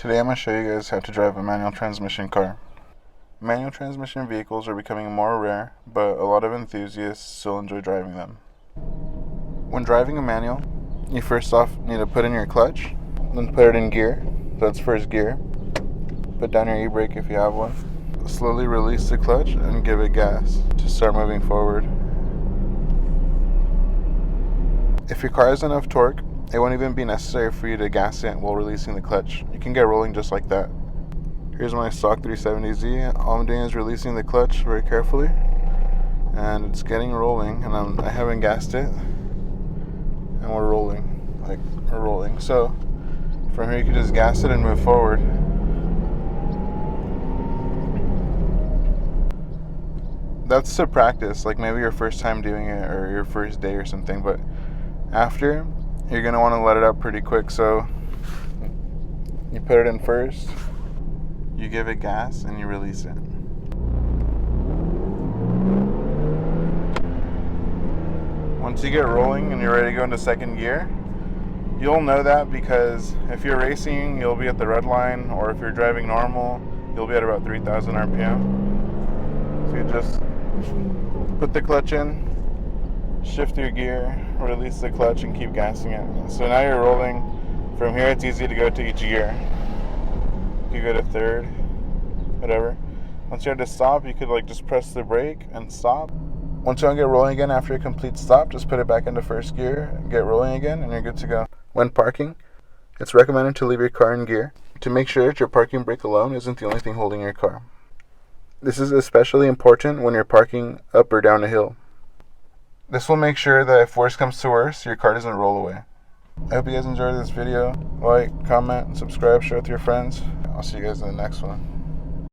Today I'm going to show you guys how to drive a manual transmission car. Manual transmission vehicles are becoming more rare, but a lot of enthusiasts still enjoy driving them. When driving a manual, you first off need to put in your clutch, then put it in gear. So that's first gear. Put down your e-brake if you have one. Slowly release the clutch and give it gas to start moving forward. If your car has enough torque, it won't even be necessary for you to gas it while releasing the clutch. You can get rolling just like that. Here's my stock 370Z. All I'm doing is releasing the clutch very carefully, and it's getting rolling, and I haven't gassed it, and we're rolling. So from here you can just gas it and move forward. That's to practice, like maybe your first time doing it or your first day or something, but after, you're going to want to let it up pretty quick. So you put it in first, you give it gas, and you release it. Once you get rolling and you're ready to go into second gear, you'll know that because if you're racing, you'll be at the red line, or if you're driving normal, you'll be at about 3,000 RPM. So you just put the clutch in, shift your gear, release the clutch, and keep gassing it. So now you're rolling. From here, it's easy to go to each gear. You go to third, whatever. Once you have to stop, you could just press the brake and stop. Once you want to get rolling again after a complete stop, just put it back into first gear, get rolling again, and you're good to go. When parking, it's recommended to leave your car in gear to make sure that your parking brake alone isn't the only thing holding your car. This is especially important when you're parking up or down a hill. This will make sure that if worse comes to worse, your car doesn't roll away. I hope you guys enjoyed this video. Like, comment, and subscribe, share with your friends. I'll see you guys in the next one.